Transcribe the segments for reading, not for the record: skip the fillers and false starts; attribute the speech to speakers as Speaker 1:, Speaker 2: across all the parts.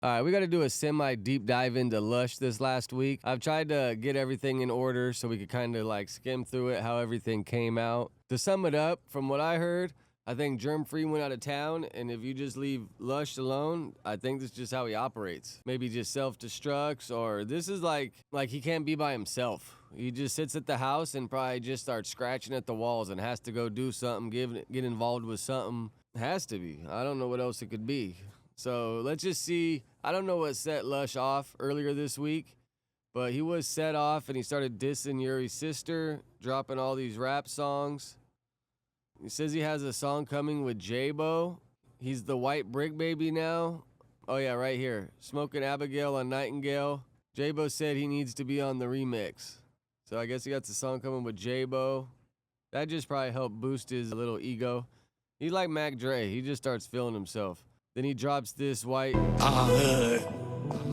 Speaker 1: All right, we got to do a semi-deep dive into Lush this last week. I've tried to get everything in order so we could kind of like skim through it, how everything came out. To sum it up, from what I heard, I think Germ Free went out of town, and if you just leave Lush alone, I think this is just how he operates. Maybe just self-destructs, or this is like he can't be by himself. He just sits at the house and probably just starts scratching at the walls and has to go do something, get involved with something. Has to be. I don't know what else it could be. So let's just see. I don't know what set Lush off earlier this week, but he was set off and he started dissing Yuri's sister, dropping all these rap songs. He says he has a song coming with J-Bo. He's the white brick baby now. Oh yeah, right here. Smoking Abigail on Nightingale. J-Bo said he needs to be on the remix. So I guess he got the song coming with J-Bo. That just probably helped boost his little ego. He's like Mac Dre. He just starts feeling himself. Then he drops this white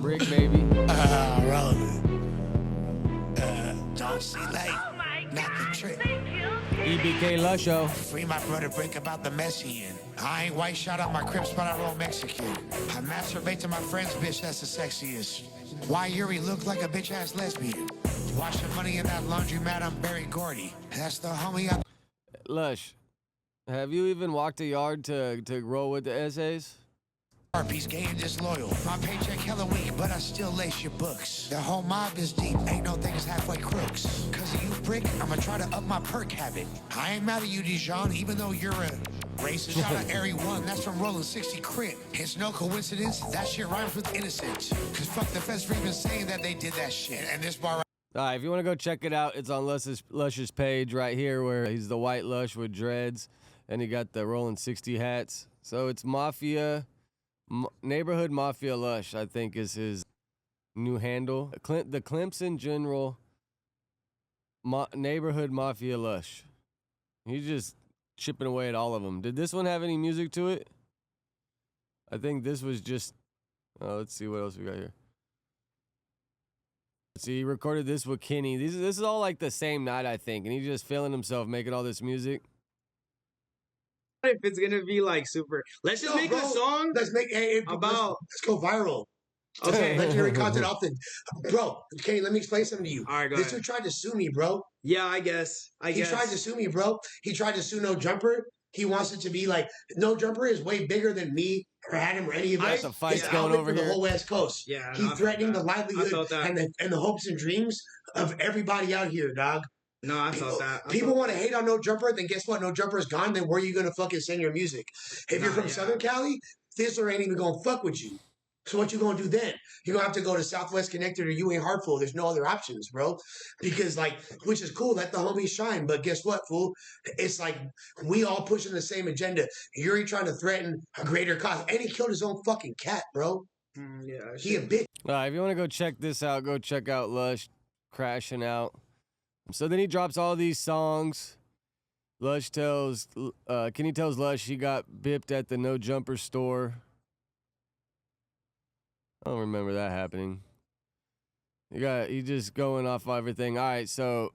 Speaker 1: brick baby.
Speaker 2: Rolling. Don't see light, not the trick.
Speaker 1: EBK Lusho.
Speaker 2: Free my brother Brick about the mess he in. I ain't white, shout out my Crips, but I roll Mexican. I masturbate to my friend's bitch, that's the sexiest. Why Yuri look like a bitch ass lesbian? Washing money in that laundromat, I'm Barry Gordy. That's the homie I...
Speaker 1: Lush, have you even walked a yard to roll with the essays?
Speaker 2: He's gay and disloyal. My paycheck hella weak, but I still lace your books. The whole mob is deep, ain't no things halfway crooks. Cause of you, Brick, I'ma try to up my perk habit. I ain't mad at you, Dijon, even though you're a racist. Shout out Airy One, that's from Rolling 60 Crit. It's no coincidence, that shit rhymes with innocent. Cause fuck the feds for even saying that they did that shit. And this bar...
Speaker 1: All right, if you want to go check it out, it's on Lush's page right here where he's the white Lush with dreads, and he got the Rolling 60 hats. So it's Mafia... Neighborhood Mafia Lush, I think, is his new handle. The Clemson General Neighborhood Mafia Lush. He's just chipping away at all of them. Did this one have any music to it? I think this was just... let's see what else we got here. See, he recorded this with Kenny. This is all like the same night, I think, and he's just feeling himself making all this music.
Speaker 3: If it's gonna be like super, let's just make a song.
Speaker 4: Let's make
Speaker 3: about.
Speaker 4: Let's go viral.
Speaker 3: Okay.
Speaker 4: Legendary content often, bro. Kenny, let me explain something to you.
Speaker 3: All right, go
Speaker 4: this
Speaker 3: ahead.
Speaker 4: dude tried to sue me, bro.
Speaker 3: Yeah, I guess.
Speaker 4: He tried to sue me, bro. He tried to sue No Jumper. He wants it to be like No Jumper is way bigger than me or Adam or any of us.
Speaker 1: The fight's
Speaker 4: It's
Speaker 1: going
Speaker 4: outlet
Speaker 1: over
Speaker 4: for
Speaker 1: here.
Speaker 4: the whole West Coast.
Speaker 3: Yeah,
Speaker 4: he's threatening the livelihood and the hopes and dreams of everybody out here, dog.
Speaker 3: No, I thought that.
Speaker 4: People want to hate on No Jumper, then guess what? No Jumper is gone. Then where are you going to fucking send your music? If you're from Southern Cali, Fizzler ain't even going to fuck with you. So what you going to do then? You're going to have to go to Southwest Connected or you ain't Hartful. There's no other options, bro. Because, like, which is cool. Let the homies shine. But guess what, fool? It's like we all pushing the same agenda. Yuri trying to threaten a greater cause. And he killed his own fucking cat, bro.
Speaker 3: Yeah.
Speaker 4: He a bitch.
Speaker 1: If you want to go check this out, go check out Lush Crashing Out. So then he drops all these songs. Kenny tells Lush he got bipped at the No Jumper store. I don't remember that happening. He just going off everything. All right, so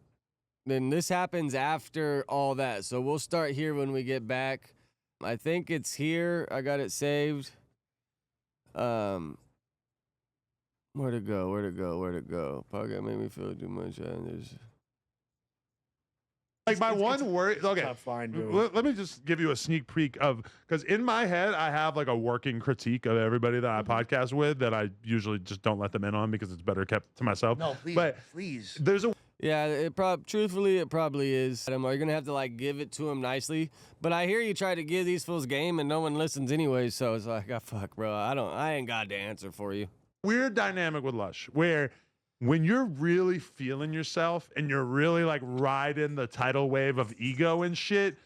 Speaker 1: then this happens after all that. So we'll start here when we get back. I think it's here. I got it saved. Where'd it go? Podcast made me feel too much.
Speaker 5: Like my one worry. Okay, let me just give you a sneak peek of, because in my head I have like a working critique of everybody that I podcast with that I usually just don't let them in on because it's better kept to myself.
Speaker 4: No, please,
Speaker 5: but
Speaker 4: please.
Speaker 5: There's a
Speaker 1: truthfully, it probably is. You're gonna have to like give it to him nicely. But I hear you try to give these fools game and no one listens anyway. So it's like, fuck, bro. I ain't got the answer for you.
Speaker 5: weird dynamic with Lush where when you're really feeling yourself and you're really like riding the tidal wave of ego and shit,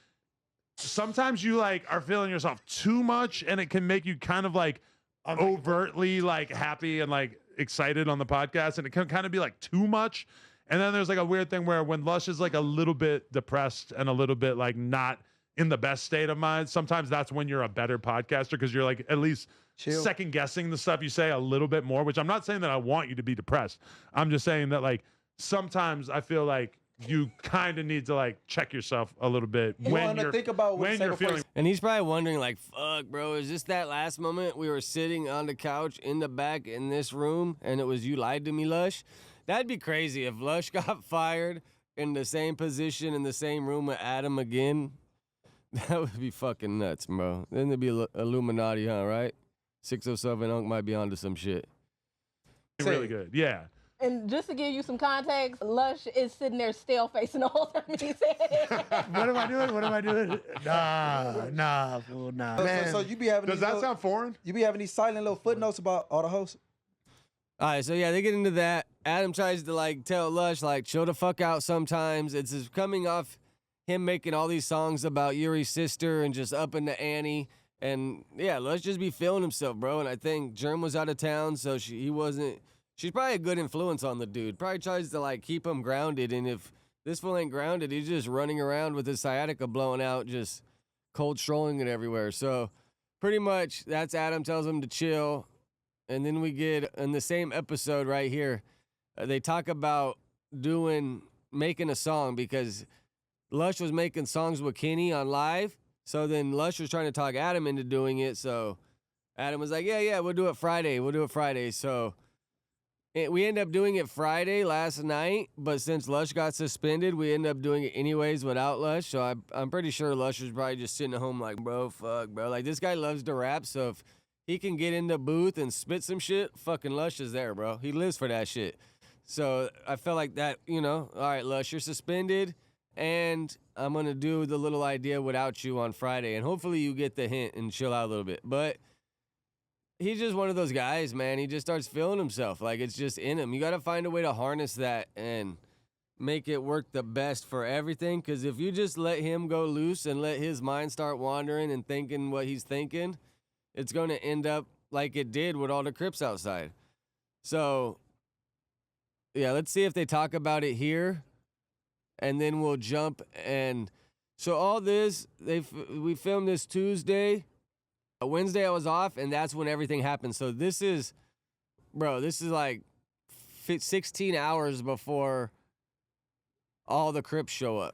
Speaker 5: sometimes you like are feeling yourself too much and it can make you kind of like overtly like happy and like excited on the podcast, and it can kind of be like too much. And then there's like a weird thing where when Lush is like a little bit depressed and a little bit like not in the best state of mind, sometimes that's when you're a better podcaster because you're like at least second guessing the stuff you say a little bit more, which I'm not saying that I want you to be depressed. I'm just saying that like sometimes I feel like you kind of need to like check yourself a little bit
Speaker 6: You
Speaker 5: when
Speaker 6: wanna
Speaker 5: you're
Speaker 6: think about what
Speaker 5: when
Speaker 6: you say
Speaker 5: you're
Speaker 6: before you
Speaker 5: feeling.
Speaker 1: And he's probably wondering, like, fuck, bro, is this that last moment we were sitting on the couch in the back in this room and it was you lied to me, Lush? That'd be crazy if Lush got fired in the same position in the same room with Adam again. That would be fucking nuts, bro. Then there'd be Illuminati, huh, right? 607 Unk might be onto some shit.
Speaker 5: Really good, yeah.
Speaker 7: And just to give you some context, Lush is sitting there still facing the whole time he said it.
Speaker 4: What am I doing? What am I doing? Nah, fool, nah. Man.
Speaker 6: So you be having
Speaker 5: Does
Speaker 6: these
Speaker 5: that
Speaker 6: little,
Speaker 5: sound foreign?
Speaker 6: you be having these silent little footnotes about all the hosts?
Speaker 1: All right, so yeah, they get into that. Adam tries to like tell Lush like chill the fuck out sometimes. It's just coming off him making all these songs about Yuri's sister and just upping the ante. And yeah, Lush just be feeling himself, bro. And I think Germ was out of town, so he wasn't. She's probably a good influence on the dude. Probably tries to like keep him grounded. And if this fool ain't grounded, he's just running around with his sciatica blowing out, just cold strolling it everywhere. So pretty much that's Adam tells him to chill. And then we get in the same episode right here, they talk about making a song because Lush was making songs with Kenny on live. So then Lush was trying to talk Adam into doing it. So Adam was like, yeah, we'll do it Friday. So we end up doing it Friday last night. But since Lush got suspended, we end up doing it anyways without Lush. So I'm pretty sure Lush was probably just sitting at home like, bro, fuck, bro. Like, this guy loves to rap. So if he can get in the booth and spit some shit, fucking Lush is there, bro. He lives for that shit. So I felt like that, all right, Lush, you're suspended, and I'm going to do the little idea without you on Friday. And hopefully you get the hint and chill out a little bit. But he's just one of those guys, man. He just starts feeling himself. Like, it's just in him. You got to find a way to harness that and make it work the best for everything. Because if you just let him go loose and let his mind start wandering and thinking what he's thinking, it's going to end up like it did with all the Crips outside. So, yeah, let's see if they talk about it here. And then we'll jump. And so all this, we filmed this Tuesday. Wednesday I was off, and that's when everything happened. So this is like 16 hours before all the Crips show up.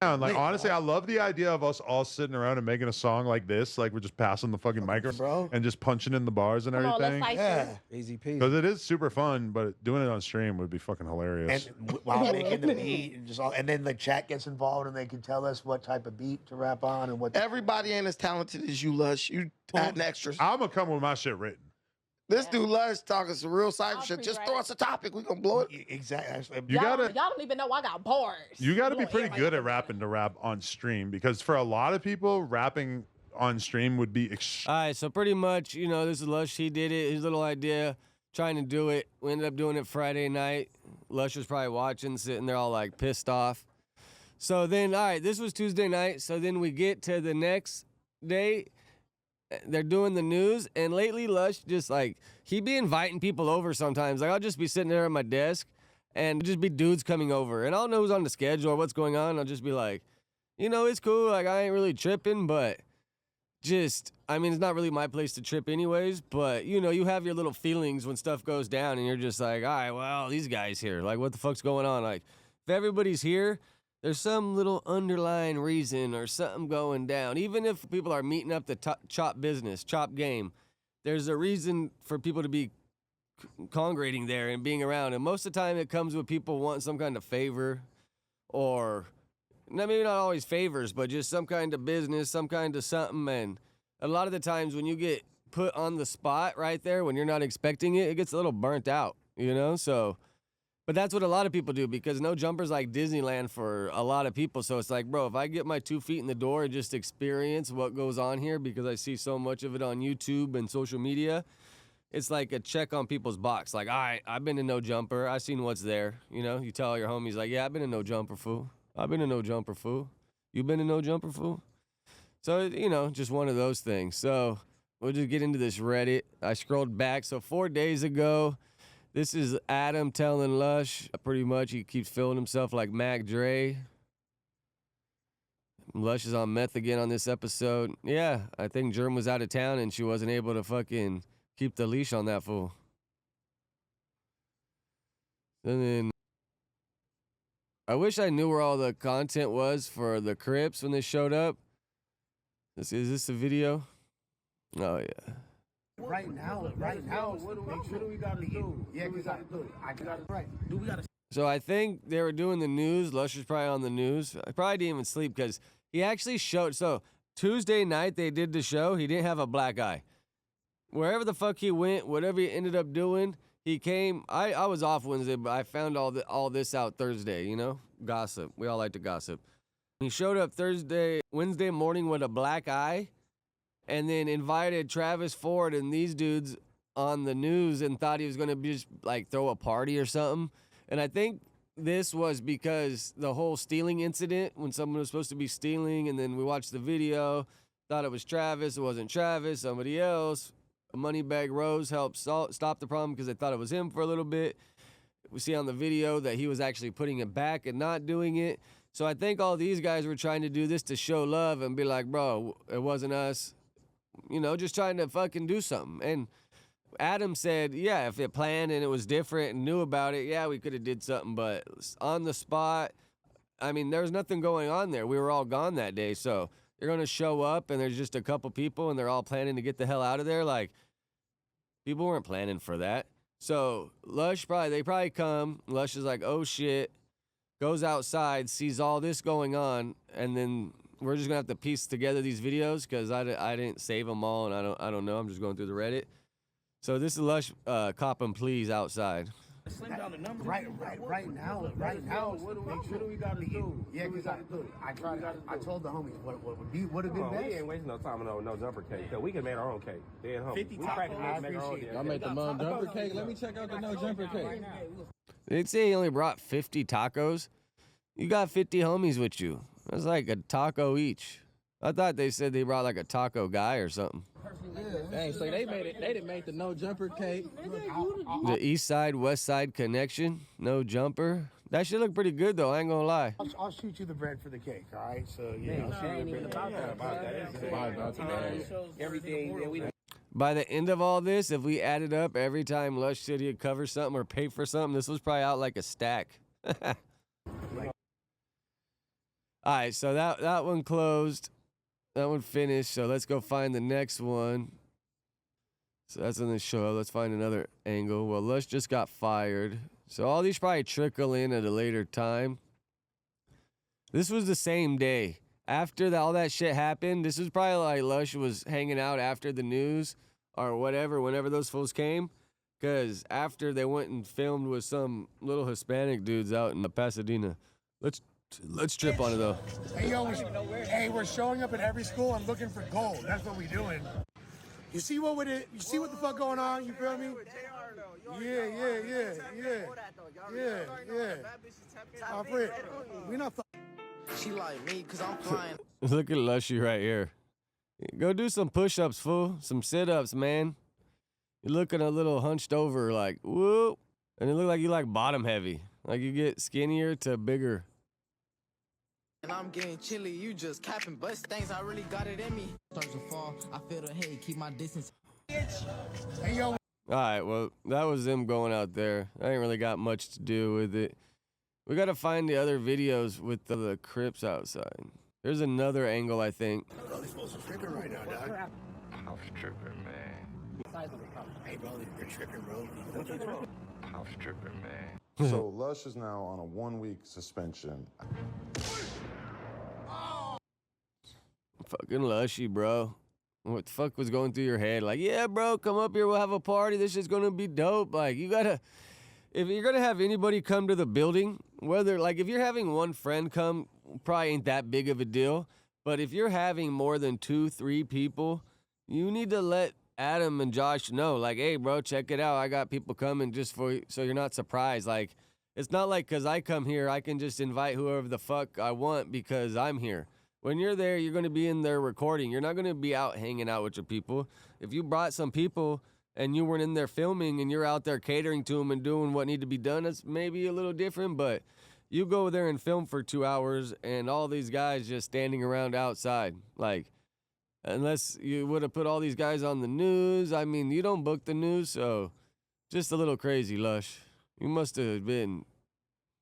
Speaker 5: Like, honestly, I love the idea of us all sitting around and making a song like this. Like, we're just passing the fucking microphone and just punching in the bars and
Speaker 7: Come on,
Speaker 5: everything.
Speaker 7: let's
Speaker 6: Yeah, easy peasy.
Speaker 5: Because it is super fun, but doing it on stream would be fucking hilarious.
Speaker 4: And while making the beat and then the chat gets involved and they can tell us what type of beat to rap on and what.
Speaker 8: Everybody ain't as talented as you, Lush. You adding extras.
Speaker 5: I'm gonna come with my shit written.
Speaker 8: This dude Lush talking some real cypher shit. Just throw us a topic. We gonna blow it.
Speaker 4: Exactly.
Speaker 7: Y'all don't even know I got bars.
Speaker 5: You gotta be
Speaker 7: Come on,
Speaker 5: pretty
Speaker 7: everybody
Speaker 5: good
Speaker 7: got
Speaker 5: at rapping to rap on stream, because for a lot of people, rapping on stream would be
Speaker 1: All right, so pretty much, this is Lush. He did it, his little idea, trying to do it. We ended up doing it Friday night. Lush was probably watching, sitting there all like pissed off. So then, all right, this was Tuesday night. So then we get to the next day. They're doing the news, and lately Lush just like, he be inviting people over sometimes. Like, I'll just be sitting there at my desk and just be dudes coming over, and I don't know who's on the schedule or what's going on. I'll just be like, it's cool. Like, I ain't really tripping, but it's not really my place to trip anyways, but you have your little feelings when stuff goes down, and you're just like, all right, well, these guys here, like, what the fuck's going on? Like, if everybody's here, there's some little underlying reason or something going down. Even if people are meeting up to chop business, chop game, there's a reason for people to be congregating there and being around. And most of the time it comes with people wanting some kind of favor, or maybe not always favors, but just some kind of business, some kind of something. And a lot of the times when you get put on the spot right there, when you're not expecting it, it gets a little burnt out, So... But that's what a lot of people do, because No Jumper's like Disneyland for a lot of people. So it's like, bro, if I get my 2 feet in the door and just experience what goes on here, because I see so much of it on YouTube and social media, it's like a check on people's box. Like, all right, I've been to No Jumper. I've seen what's there. You tell all your homies, like, yeah, I've been to No Jumper, fool. I've been to No Jumper, fool. You been to No Jumper, fool? So, just one of those things. So we'll just get into this Reddit. I scrolled back. So 4 days ago, this is Adam telling Lush, pretty much, he keeps feeling himself like Mac Dre. Lush is on meth again on this episode. Yeah, I think Germ was out of town and she wasn't able to fucking keep the leash on that fool. And then I wish I knew where all the content was for the Crips when they showed up. Is this a video? Oh, yeah.
Speaker 4: Right now, what do we gotta do? Yeah, we gotta do it.
Speaker 1: So I think they were doing the news. Lush was probably on the news. I probably didn't even sleep because he actually showed. So Tuesday night they did the show. He didn't have a black eye. Wherever the fuck he went, whatever he ended up doing, he came. I was off Wednesday, but I found all this out Thursday, you know? Gossip. We all like to gossip. He showed up Wednesday morning with a black eye and then invited Travis Ford and these dudes on the news and thought he was going to just like throw a party or something. And I think this was because the whole stealing incident, when someone was supposed to be stealing, and then we watched the video, thought it was Travis, it wasn't Travis, somebody else. Moneybag Rose helped stop the problem because they thought it was him for a little bit. We see on the video that he was actually putting it back and not doing it. So I think all these guys were trying to do this to show love and be like, bro, it wasn't us. You know, just trying to fucking do something. And Adam said, yeah, if it planned and it was different and knew about it, yeah, we could have did something. But on the spot, I mean, there was nothing going on there. We were all gone that day. So they're going to show up and there's just a couple people and they're all planning to get the hell out of there. Like, people weren't planning for that. So Lush they probably come. Lush is like, oh shit. Goes outside, sees all this going on, and then we're just gonna have to piece together these videos because I didn't save them all, and I don't know. I'm just going through the Reddit. So this is Lush cop and please outside.
Speaker 4: Right now, what do we gotta do? Yeah, because I told the homies what would have been best.
Speaker 9: We ain't wasting no time on no jumper cake. Cause we can make our own cake. They at home.
Speaker 4: 50
Speaker 9: we practically make our own.
Speaker 6: Y'all made the no jumper cake. Let me check out the no jumper cake.
Speaker 1: They'd say he only brought 50 tacos. You got 50 homies with you. That's like a taco each. I thought they said they brought like a taco guy or something.
Speaker 6: Dang, so they didn't make the no jumper cake.
Speaker 1: The East Side West Side connection, no jumper. That should look pretty good though. I ain't gonna lie.
Speaker 4: I'll shoot you the bread for the cake. All right, so
Speaker 9: Everything.
Speaker 1: By the end of all this, if we added up every time Lush said he'd cover something or pay for something, this was probably out like a stack. All right, so that one closed. That one finished, so let's go find the next one. So that's in the show. Let's find another angle. Well, Lush just got fired. So all these probably trickle in at a later time. This was the same day. After all that shit happened, this was probably like Lush was hanging out after the news or whatever, whenever those fools came. Because after they went and filmed with some little Hispanic dudes out in Pasadena. Let's trip on it though.
Speaker 4: Hey, yo, we're showing up at every school and looking for gold. That's what we're doing. You see you see what the fuck going on? You feel me? Yeah. We not
Speaker 10: She like me because I'm flying.
Speaker 1: Look at Lushy right here. Go do some push-ups, fool. Some sit-ups, man. You're looking a little hunched over, like, whoop. And it look like you like bottom heavy. Like you get skinnier to bigger.
Speaker 10: And I'm getting chilly, you just capping bust things, I really got it in me. Starts to fall, I feel the hate, keep my distance.
Speaker 4: Hey, yo.
Speaker 1: All right, well, that was them going out there. I ain't really got much to do with it. We got to find the other videos with the Crips outside. There's another angle, I think.
Speaker 4: Bro, these folks are tripping right now, dog.
Speaker 11: House tripping, man.
Speaker 4: Hey, bro, they're tripping, bro.
Speaker 11: House tripping, man.
Speaker 12: So Lush is now on a 1-week suspension.
Speaker 1: Fucking Lushy, bro. What the fuck was going through your head? Like, yeah, bro, come up here. We'll have a party. This is going to be dope. Like, you got to, if you're going to have anybody come to the building, whether, like, if you're having one friend come, probably ain't that big of a deal. But if you're having more than 2-3 people, you need to let Adam and Josh know, like, hey, bro, check it out. I got people coming just for you, so you're not surprised. Like, it's not like because I come here, I can just invite whoever the fuck I want because I'm here. When you're there, you're going to be in there recording. You're not going to be out hanging out with your people. If you brought some people and you weren't in there filming and you're out there catering to them and doing what need to be done, it's maybe a little different. But you go there and film for 2 hours and all these guys just standing around outside. Like, unless you would have put all these guys on the news. I mean, you don't book the news, so just a little crazy, Lush. You must have been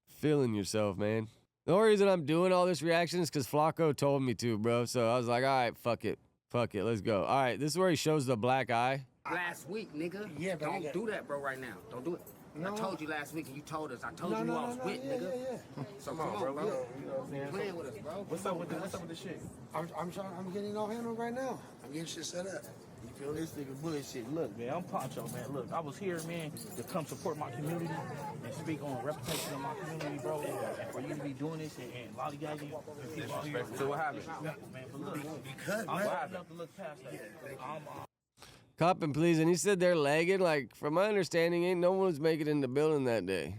Speaker 1: feeling yourself, man. The only reason I'm doing all this reaction is because Flacco told me to, bro. So I was like, all right, fuck it. Fuck it, let's go. All right, this is where he shows the black eye.
Speaker 13: Last week, nigga. Yeah, but don't do that, bro, right now. Don't do it.
Speaker 10: No.
Speaker 13: I told you last week and you told us. I told you who I was with,
Speaker 10: yeah,
Speaker 13: nigga.
Speaker 10: Yeah.
Speaker 13: So come on, bro.
Speaker 10: You know what I'm
Speaker 13: You
Speaker 10: saying?
Speaker 13: playing with us, bro.
Speaker 10: What's up with the shit? I'm getting it all handled right now. I'm getting shit set up. You feel
Speaker 6: This nigga bullshit. Look, man, I'm Poncho, man. Look, I was here, man, to come support my community and speak on the reputation of my community, bro. And for you to be doing this and lollygagging people out here.
Speaker 13: So what happened?
Speaker 6: Man, but look,
Speaker 10: Because,
Speaker 6: I'm
Speaker 10: man.
Speaker 6: glad enough to look past that.
Speaker 1: Copping, please. And he said they're lagging. Like, from my understanding, ain't no one was making it in the building that day.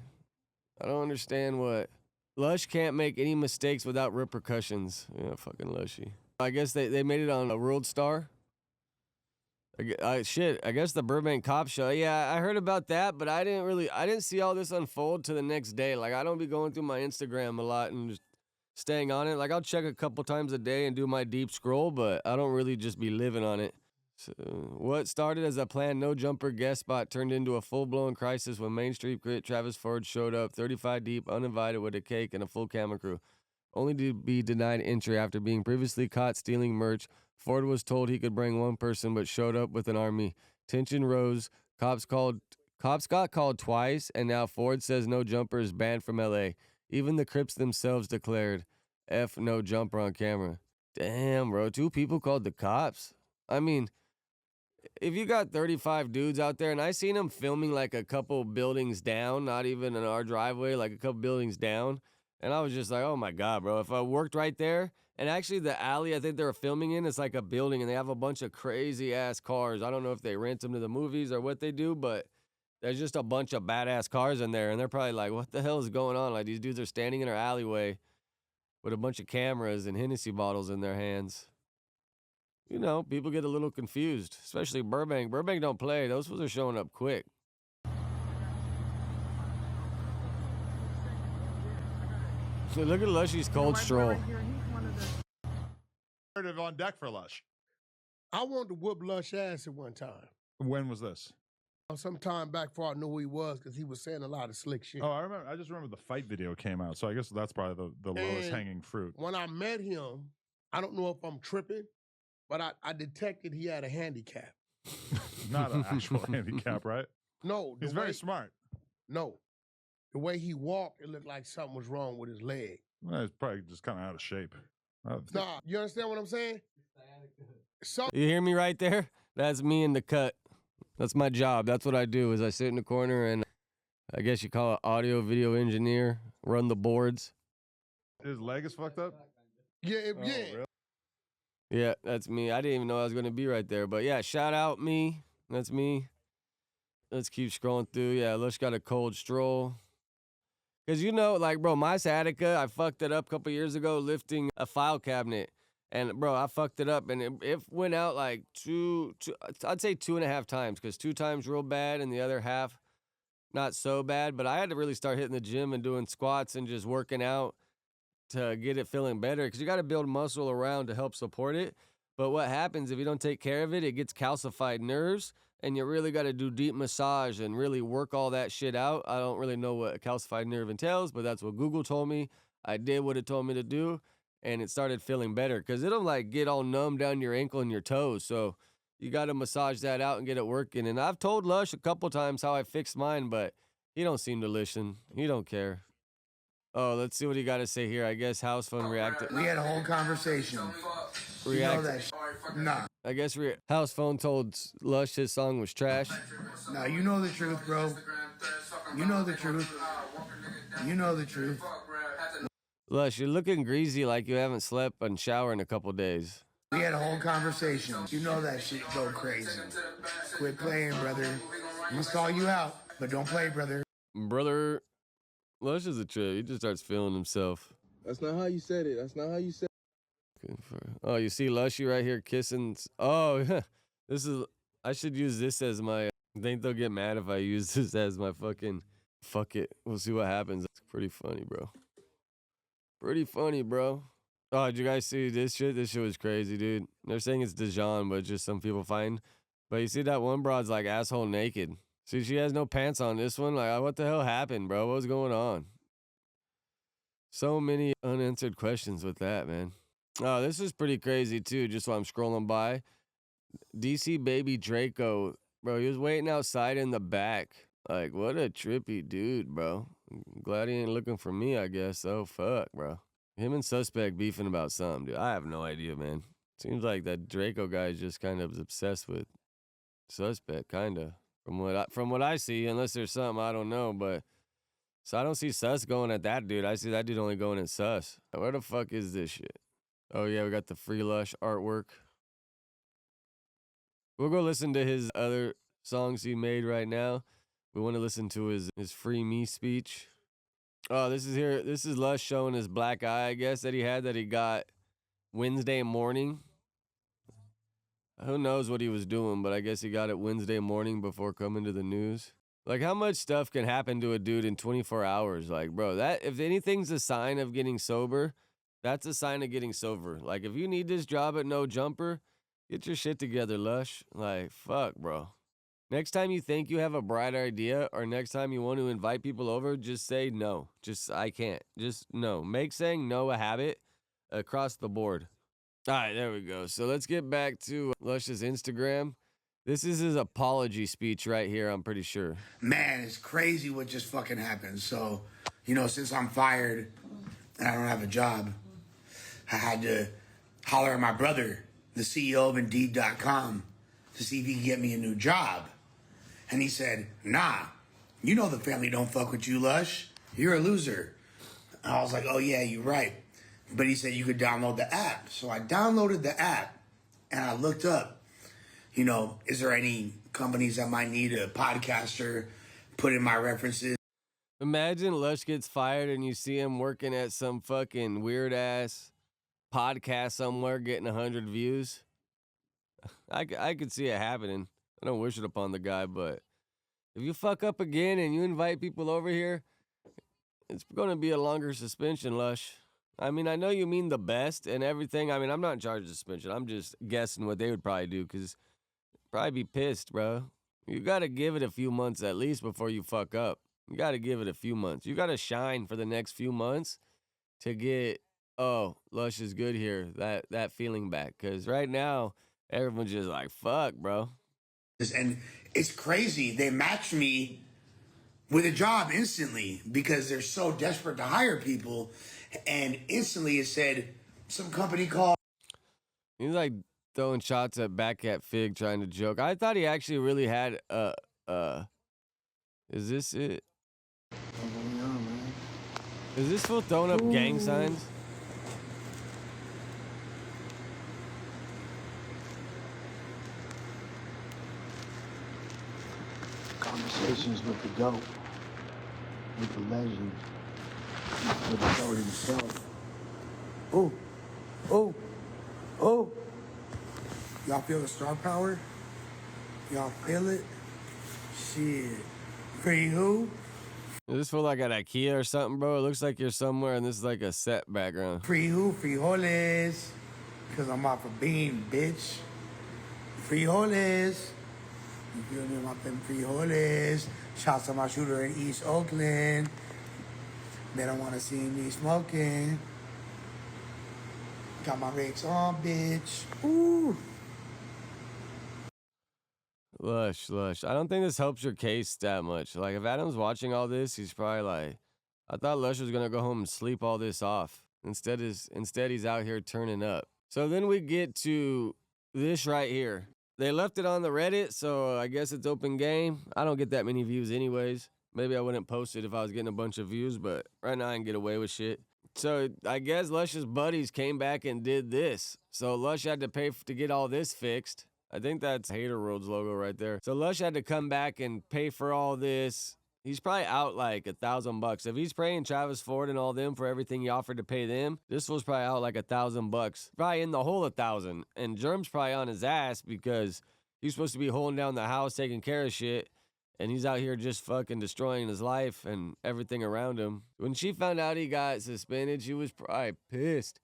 Speaker 1: I don't understand what. Lush can't make any mistakes without repercussions. Yeah, fucking Lushy. I guess they made it on a World Star. Shit, I guess the Burbank Cop Show. Yeah, I heard about that, but I didn't see all this unfold to the next day. Like, I don't be going through my Instagram a lot and just staying on it. Like, I'll check a couple times a day and do my deep scroll, but I don't really just be living on it. So, what started as a planned no-jumper guest spot turned into a full-blown crisis when Main Street Crit Travis Ford showed up 35 deep, uninvited, with a cake and a full camera crew, only to be denied entry after being previously caught stealing merch. Ford was told he could bring one person, but showed up with an army. Tension rose. Cops got called twice, and now Ford says no jumper is banned from LA. Even the Crips themselves declared, F no jumper on camera. Damn, bro. 2 people called the cops? I mean, if you got 35 dudes out there, and I seen them filming like a couple buildings down, not even in our driveway, like a couple buildings down, and I was just like, oh my God, bro, if I worked right there, and actually the alley I think they were filming in is like a building, and they have a bunch of crazy ass cars. I don't know if they rent them to the movies or what they do, but there's just a bunch of badass cars in there, and they're probably like, what the hell is going on? Like, these dudes are standing in our alleyway with a bunch of cameras and Hennessy bottles in their hands. You know, people get a little confused, especially Burbank. Burbank don't play. Those fools are showing up quick. So look at Lushy's cold stroll.
Speaker 5: On deck for Lush.
Speaker 8: I wanted to whoop Lush ass at one time.
Speaker 5: When was this?
Speaker 8: Some time back before I knew who he was, because he was saying a lot of slick shit.
Speaker 5: Oh, I just remember the fight video came out, so I guess that's probably the lowest hanging fruit.
Speaker 8: When I met him, I don't know if I'm tripping, but I detected he had a handicap.
Speaker 5: Not an actual handicap, right?
Speaker 8: No.
Speaker 5: He's very smart.
Speaker 8: No. The way he walked, it looked like something was wrong with his leg.
Speaker 5: Well, he's probably just kind of out of shape.
Speaker 8: Nah, you understand what I'm saying? So
Speaker 1: You hear me right there? That's me in the cut. That's my job. That's what I do, is I sit in the corner and I guess you call it audio video engineer, run the boards.
Speaker 5: His leg is fucked up?
Speaker 8: Yeah, yeah.
Speaker 5: Really?
Speaker 1: Yeah, that's me. I didn't even know I was going to be right there. But yeah, shout out me. That's me. Let's keep scrolling through. Yeah, Lush got a cold stroll. Because, you know, like, bro, my sciatica, I fucked it up a couple years ago lifting a file cabinet. And, bro, I fucked it up. And it went out like I'd say 2.5 times. Because 2 times real bad and the other half not so bad. But I had to really start hitting the gym and doing squats and just working out to get it feeling better, because you got to build muscle around to help support it. But what happens if you don't take care of it, it gets calcified nerves, and you really got to do deep massage and really work all that shit out. I don't really know what a calcified nerve entails, but that's what Google told me. I did what it told me to do, and it started feeling better, because it'll like get all numb down your ankle and your toes. So you got to massage that out and get it working. And I've told Lush a couple times how I fixed mine, but he don't seem to listen. He don't care. Oh, let's see what he got to say here. I guess house phone reacted.
Speaker 2: We had a whole conversation. You know that Nah.
Speaker 1: I guess house phone told Lush his song was trash.
Speaker 2: Nah, you know the truth, bro. You know the truth. You know the truth.
Speaker 1: Lush, you're looking greasy like you haven't slept and showered in a couple days.
Speaker 2: We had a whole conversation. You know that shit go crazy. Quit playing, brother. I'm gonna call you out, but don't play, brother.
Speaker 1: Brother, Lush is a trip. He just starts feeling himself.
Speaker 6: That's not how you said it. That's not how you said it.
Speaker 1: Oh, you see Lushy right here kissing. Oh, this is. I should use this as my. I think they'll get mad if I use this as my fucking. Fuck it. We'll see what happens. It's pretty funny, bro. Pretty funny, bro. Oh, did you guys see this shit? This shit was crazy, dude. They're saying it's Dijon, but just some people find. But you see that one broad's like asshole naked. See, she has no pants on this one. Like, what the hell happened, bro? What was going on? So many unanswered questions with that, man. Oh, this is pretty crazy, too, just while I'm scrolling by. DC Baby Draco, bro, he was waiting outside in the back. Like, what a trippy dude, bro. Glad he ain't looking for me, I guess. Oh, fuck, bro. Him and Suspect beefing about something, dude. I have no idea, man. Seems like that Draco guy is just kind of obsessed with Suspect, kind of. From what I see, unless there's something I don't know, but... So I don't see Sus going at that dude. I see that dude only going at Sus. Where the fuck is this shit? Oh, yeah, we got the Free Lush artwork. We'll go listen to his other songs he made right now. We want to listen to his Free Me speech. Oh, this is here. This is Lush showing his black eye, I guess, that he got Wednesday morning. Who knows what he was doing, but I guess he got it Wednesday morning before coming to the news. Like, how much stuff can happen to a dude in 24 hours? Like, bro, that if anything's a sign of getting sober, that's a sign of getting sober. Like, if you need this job at No Jumper, get your shit together, Lush. Like, fuck, bro. Next time you think you have a bright idea or next time you want to invite people over, just say no. I can't. Just no. Make saying no a habit across the board. All right, there we go. So let's get back to Lush's Instagram. This is his apology speech right here, I'm pretty sure.
Speaker 2: Man, it's crazy what just fucking happened. So, since I'm fired and I don't have a job, I had to holler at my brother, the CEO of Indeed.com, to see if he could get me a new job. And he said, nah, the family don't fuck with you, Lush. You're a loser. And I was like, oh, yeah, you're right. But he said you could download the app. So I downloaded the app and I looked up, is there any companies that might need a podcaster, put in my references.
Speaker 1: Imagine Lush gets fired and you see him working at some fucking weird ass podcast somewhere getting 100 views. I could see it happening. I don't wish it upon the guy, but if you fuck up again and you invite people over here, it's going to be a longer suspension, Lush. I mean, I know you mean the best and everything. I mean, I'm not in charge of suspension. I'm just guessing what they would probably do because probably be pissed, bro. You got to give it a few months at least before you fuck up. You got to give it a few months. You got to shine for the next few months to get, oh, Lush is good here, that feeling back. Because right now, everyone's just like, fuck, bro.
Speaker 2: And it's crazy. They matched me with a job instantly because they're so desperate to hire people. And instantly it said some company called.
Speaker 1: He's like throwing shots back at Fig trying to joke. I thought he actually really had is this it? Is this fool throwing up gang signs?
Speaker 14: Conversations with the GOAT, with the legend, with the GOAT himself.
Speaker 4: Oh. Y'all feel the star power? Y'all feel it? Shit. Free who?
Speaker 1: Is this feel like at IKEA or something, bro? It looks like you're somewhere and this is like a set background.
Speaker 4: Free who? Frijoles. Because I'm off a bean, bitch. Frijoles. You feel me? I'm off them frijoles. Shots to my shooter in East Oakland. They don't want to see me smoking. Got my rakes on, bitch. Ooh.
Speaker 1: Lush. I don't think this helps your case that much. Like, if Adam's watching all this, he's probably like, I thought Lush was going to go home and sleep all this off. Instead, he's out here turning up. So then we get to this right here. They left it on the Reddit, so I guess it's open game. I don't get that many views anyways. Maybe I wouldn't post it if I was getting a bunch of views, but right now I can get away with shit. So I guess Lush's buddies came back and did this. So Lush had to pay to get all this fixed. I think that's Hater World's logo right there. So Lush had to come back and pay for all this. He's probably out like $1,000. If he's paying Travis Ford and all them for everything he offered to pay them, this was probably out like $1,000. Probably in the hole 1,000. And Germ's probably on his ass because he's supposed to be holding down the house, taking care of shit. And he's out here just fucking destroying his life and everything around him. When she found out he got suspended, she was probably pissed.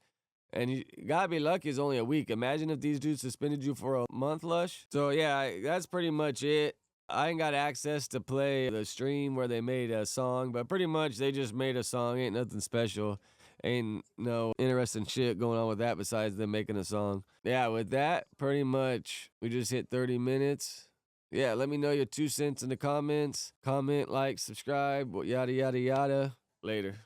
Speaker 1: And you gotta be lucky it's only a week. Imagine if these dudes suspended you for a month, Lush. So yeah, that's pretty much it. I ain't got access to play the stream where they made a song, but pretty much they just made a song. Ain't nothing special. Ain't no interesting shit going on with that besides them making a song. Yeah, with that, pretty much we just hit 30 minutes. Yeah, let me know your 2 cents in the comments. Comment, like, subscribe, yada, yada, yada. Later.